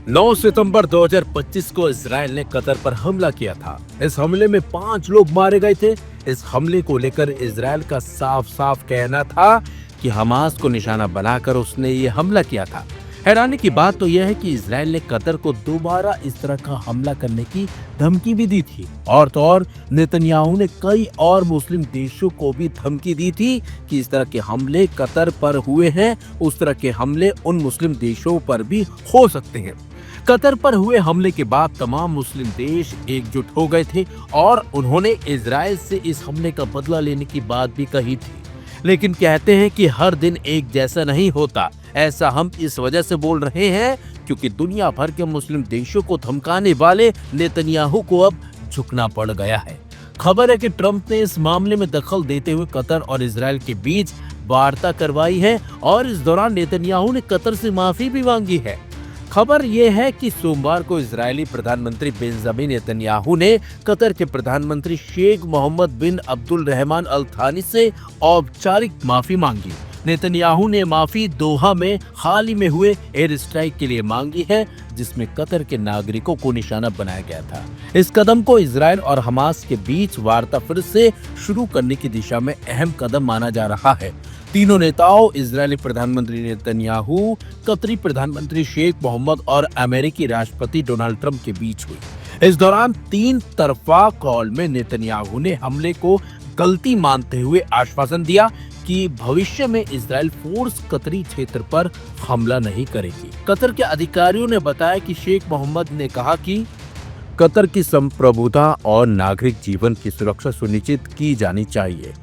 9 सितंबर 2025 को इजराइल ने कतर पर हमला किया था। इस हमले में 5 लोग मारे गए थे। इस हमले को लेकर इजराइल का साफ साफ कहना था कि हमास को निशाना बनाकर उसने ये हमला किया था। हैरानी की बात तो यह है कि इजराइल ने कतर को दोबारा इस तरह का हमला करने की धमकी भी दी थी। और तो और नेतन्याहू ने कई और मुस्लिम देशों को भी धमकी दी थी कि इस तरह के हमले कतर पर हुए हैं, उस तरह के हमले उन मुस्लिम देशों पर भी हो सकते हैं। कतर पर हुए हमले के बाद तमाम मुस्लिम देश एकजुट हो गए थे और उन्होंने इजराइल से इस हमले का बदला लेने की बात भी कही थी। लेकिन कहते हैं कि हर दिन एक जैसा नहीं होता। ऐसा हम इस वजह से बोल रहे हैं क्योंकि दुनिया भर के मुस्लिम देशों को धमकाने वाले नेतन्याहू को अब झुकना पड़ गया है। खबर है कि ट्रंप ने इस मामले में दखल देते हुए कतर और इजराइल के बीच वार्ता करवाई है और इस दौरान नेतन्याहू ने कतर से माफी भी मांगी है। खबर यह है कि सोमवार को इजरायली प्रधानमंत्री बेंजामिन नेतन्याहू ने कतर के प्रधानमंत्री शेख मोहम्मद बिन अब्दुल रहमान अल थानी से औपचारिक माफी मांगी। नेतन्याहू ने माफी दोहा में हाल ही में हुए एयर स्ट्राइक के लिए मांगी है, जिसमें कतर के नागरिकों को निशाना बनाया गया था। इस कदम को इजराइल और हमास के बीच वार्ता फिर से शुरू करने की दिशा में अहम कदम माना जा रहा है। तीनों नेताओं इजरायली प्रधानमंत्री नेतन्याहू, कतरी प्रधानमंत्री शेख मोहम्मद और अमेरिकी राष्ट्रपति डोनाल्ड ट्रंप के बीच हुई। इस दौरान 3 तरफा कॉल में नेतन्याहू ने हमले को गलती मानते हुए आश्वासन दिया कि भविष्य में इजराइल फोर्स कतरी क्षेत्र पर हमला नहीं करेगी। कतर के अधिकारियों ने बताया कि शेख मोहम्मद ने कहा कि कतर की संप्रभुता और नागरिक जीवन की सुरक्षा सुनिश्चित की जानी चाहिए।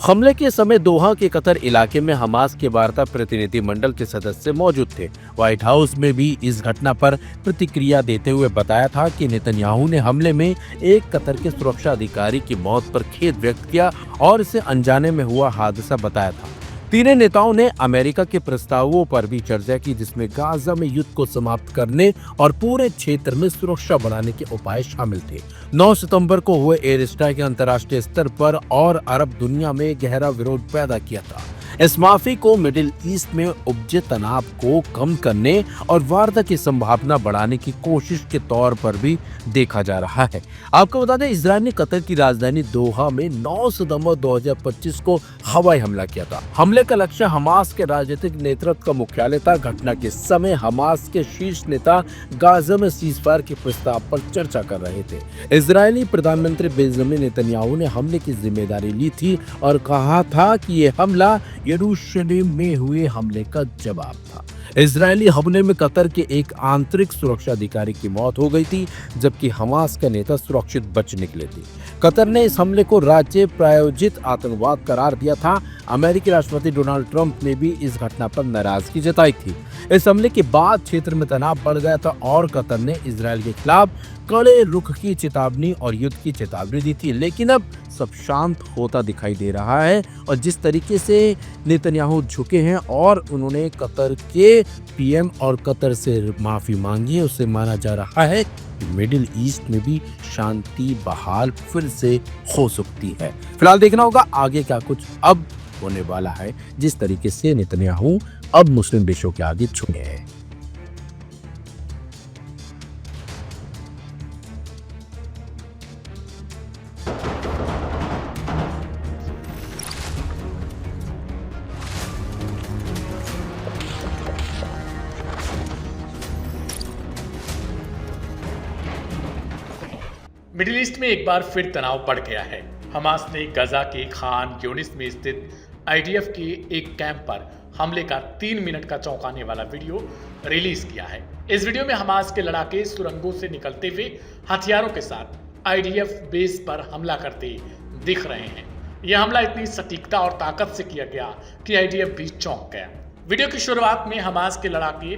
हमले के समय दोहा के कतर इलाके में हमास के वार्ता प्रतिनिधिमंडल के सदस्य मौजूद थे। व्हाइट हाउस में भी इस घटना पर प्रतिक्रिया देते हुए बताया था कि नेतन्याहू ने हमले में एक कतर के सुरक्षा अधिकारी की मौत पर खेद व्यक्त किया और इसे अनजाने में हुआ हादसा बताया था। तीनों नेताओं ने अमेरिका के प्रस्तावों पर भी चर्चा की, जिसमें गाजा में युद्ध को समाप्त करने और पूरे क्षेत्र में सुरक्षा बढ़ाने के उपाय शामिल थे। 9 सितंबर को हुए एयर स्ट्राइक ने अंतर्राष्ट्रीय स्तर पर और अरब दुनिया में गहरा विरोध पैदा किया था। इस माफी को मिडिल ईस्ट में उपजे तनाव को कम करने और वार्ता की संभावना बढ़ाने की कोशिश के तौर पर भी देखा जा रहा है। आपको बता दें, इजराइल ने कतर की राजधानी दोहा में 9 सितंबर 2025 को हवाई हमला किया था। हमले का लक्ष्य हमास के राजनीतिक नेतृत्व का मुख्यालय था। घटना के समय हमास के शीर्ष नेता गाजा में सीजफायर के प्रस्ताव पर चर्चा कर रहे थे। इजरायली प्रधानमंत्री बेंजामिन नेतन्याहू ने हमले की जिम्मेदारी ली थी और कहा था कि यह हमला यरूशलेम में हुए हमले का जवाब था। इजरायली हमले में कतर के एक आंतरिक सुरक्षा अधिकारी की मौत हो गई थी, जबकि हमास का नेता सुरक्षित बच निकले थे। कतर ने इस हमले को राज्य प्रायोजित आतंकवाद करार दिया था। अमेरिकी राष्ट्रपति डोनाल्ड ट्रंप ने भी इस घटना पर नाराजगी जताई थी। इस हमले के बाद क्षेत्र में तनाव बढ़ गया था और कतर ने इजराइल के खिलाफ कड़े रुख की चेतावनी और युद्ध की चेतावनी दी थी। लेकिन अब सब शांत होता दिखाई दे रहा है और जिस तरीके से नेतन्याहू झुके हैं और उन्होंने कतर के पीएम और कतर से माफी मांगी है, उससे माना जा रहा है कि मिडिल ईस्ट में भी शांति बहाल फिर से हो सकती है। फिलहाल देखना होगा आगे क्या कुछ अब होने वाला है, जिस तरीके से नेतन्याहू अब मुस्लिम देशों के आगे झुके हैं। मिडिल ईस्ट में एक बार फिर तनाव बढ़ गया है। हमास ने गजा के खान यूनिस में स्थित आईडीएफ के एक कैंप पर हमले का 3 मिनट का चौंकाने वाला वीडियो रिलीज किया है। इस वीडियो में हमास के लड़ाके सुरंगों से निकलते हुए हथियारों के साथ आईडीएफ बेस पर हमला करते दिख रहे हैं। यह हमला इतनी सटीकता और ताकत से किया गया कि आईडीएफ भी चौंक गया। वीडियो की शुरुआत में हमास के लड़ाके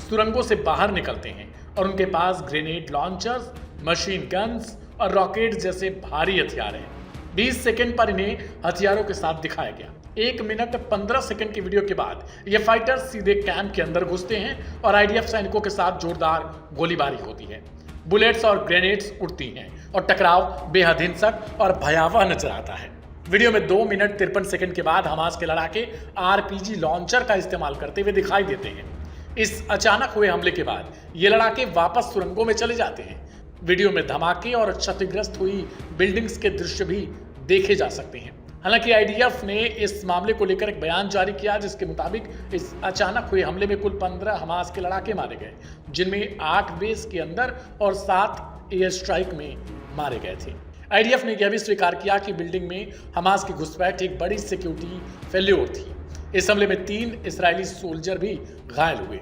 सुरंगों से बाहर निकलते हैं और उनके पास ग्रेनेड लॉन्चर्स, मशीन गन्स और रॉकेट जैसे भारी हथियार हैं। 20 सेकंड पर इन्हें हथियारों के साथ दिखाया गया। 1 मिनट 15 सेकंड की वीडियो के बाद ये फाइटर्स सीधे कैंप के अंदर घुसते हैं और आईडीएफ सैनिकों के साथ जोरदार गोलीबारी होती है। बुलेट्स और ग्रेनेड्स उड़ती हैं और टकराव बेहद हिंसक और भयावह नजर आता है। वीडियो में 2 मिनट 53 सेकंड के बाद हमास के लड़ाके आरपीजी लॉन्चर का इस्तेमाल करते हुए दिखाई देते हैं। इस अचानक हुए हमले के बाद ये लड़ाके वापस सुरंगों में चले जाते हैं। वीडियो में धमाके और क्षतिग्रस्त हुई बिल्डिंग्स के दृश्य भी देखे जा सकते हैं। हालांकि आईडीएफ ने इस मामले को लेकर एक बयान जारी किया, जिसके मुताबिक इस अचानक हुए हमले में कुल 15 हमास के लड़ाके मारे गए, जिनमें 8 बेस के अंदर और 7 एयर स्ट्राइक में मारे गए थे। आईडीएफ ने यह भी स्वीकार किया कि बिल्डिंग में हमास की घुसपैठ एक बड़ी सिक्योरिटी फेल्योर थी। इस हमले में 3 इजरायली सोल्जर भी घायल हुए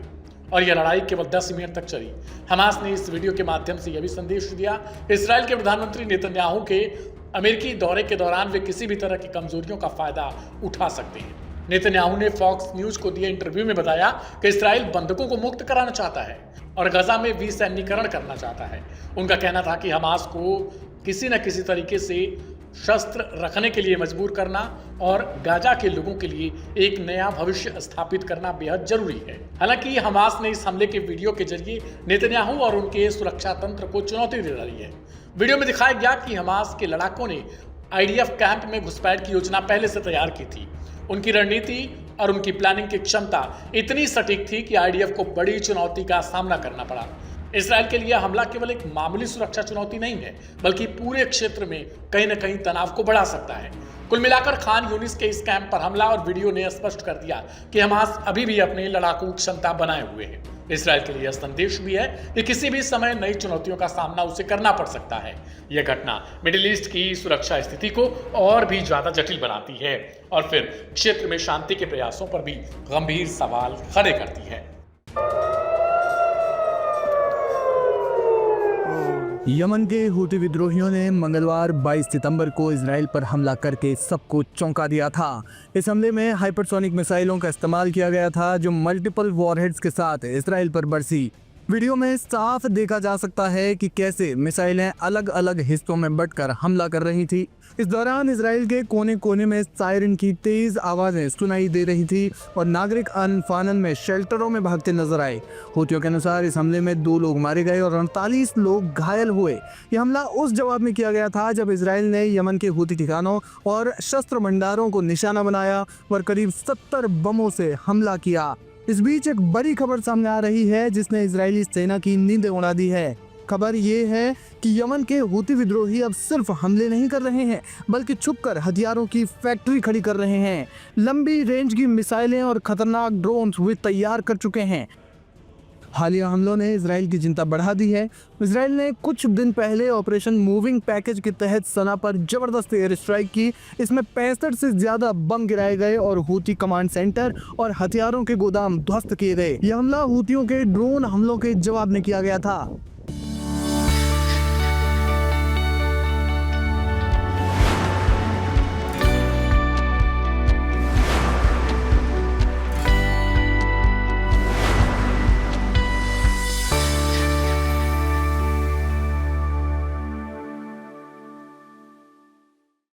और यह लड़ाई केवल 10 मिनट तक चली। हमास ने इस वीडियो के माध्यम से यह भी संदेश दिया, इजराइल के प्रधानमंत्री नेतन्याहू के अमेरिकी दौरे के दौरान वे किसी भी तरह की कमजोरियों का फायदा उठा सकते हैं। नेतन्याहू ने फॉक्स न्यूज को दिए इंटरव्यू में बताया कि इजराइल बंधकों को मुक्त कराना चाहता है और गजा में विसैन्यीकरण करना चाहता है। उनका कहना था कि हमास को किसी न किसी तरीके से शस्त्र रखने के लिए मजबूर करना और गाजा के लोगों के लिए एक नया भविष्य स्थापित करना बेहद जरूरी है। हालांकि हमास ने इस हमले के वीडियो के जरिए नेतन्याहू और उनके सुरक्षा तंत्र को चुनौती दे डाली है। वीडियो में दिखाया गया कि हमास के लड़ाकों ने आईडीएफ कैंप में घुसपैठ की योजना पहले से तैयार की थी। उनकी रणनीति और उनकी प्लानिंग की क्षमता इतनी सटीक थी कि आईडीएफ को बड़ी चुनौती का सामना करना पड़ा। इजराइल के लिए हमला केवल एक मामूली सुरक्षा चुनौती नहीं है, बल्कि पूरे क्षेत्र में कहीं न कहीं तनाव को बढ़ा सकता है। कुल मिलाकर खान यूनिस के इस कैंप पर हमला और वीडियो ने स्पष्ट कर दिया कि हमास अभी भी अपने लड़ाकू क्षमता बनाए हुए है। इजराइल के लिए यह संदेश भी है कि किसी भी समय नई चुनौतियों का सामना उसे करना पड़ सकता है। यह घटना मिडिल ईस्ट की सुरक्षा स्थिति को और भी ज्यादा जटिल बनाती है और फिर क्षेत्र में शांति के प्रयासों पर भी गंभीर सवाल खड़े करती है। यमन के हूती विद्रोहियों ने मंगलवार 22 सितंबर को इजराइल पर हमला करके सबको चौंका दिया था। इस हमले में हाइपरसोनिक मिसाइलों का इस्तेमाल किया गया था, जो मल्टीपल वॉरहेड्स के साथ इजराइल पर बरसी। वीडियो में साफ देखा जा सकता है कि कैसे मिसाइलें अलग अलग हिस्सों में बंटकर हमला कर रही थी। इस दौरान इजराइल के कोने कोने में सायरन की तेज आवाजें सुनाई दे रही थी और नागरिक अनफानन में शेल्टरों में भागते नजर आए। हूतियों के अनुसार इस हमले में 2 लोग मारे गए और 48 लोग घायल हुए। यह हमला उस जवाब में किया गया था जब इजराइल ने यमन के हूती ठिकानों और शस्त्र भंडारों को निशाना बनाया और करीब 70 बमों से हमला किया। इस बीच एक बड़ी खबर सामने आ रही है जिसने इजरायली सेना की नींद उड़ा दी है। खबर ये है कि यमन के हूती विद्रोही अब सिर्फ हमले नहीं कर रहे हैं, बल्कि छुपकर हथियारों की फैक्ट्री खड़ी कर रहे हैं। लंबी रेंज की मिसाइलें और खतरनाक ड्रोन्स वे तैयार कर चुके हैं। हालिया हमलों ने इजराइल की चिंता बढ़ा दी है। इजराइल ने कुछ दिन पहले ऑपरेशन मूविंग पैकेज के तहत सना पर जबरदस्त एयर स्ट्राइक की। इसमें 65 से ज्यादा बम गिराए गए और हूती कमांड सेंटर और हथियारों के गोदाम ध्वस्त किए गए। यह हमला हूतियों के ड्रोन हमलों के जवाब में किया गया था।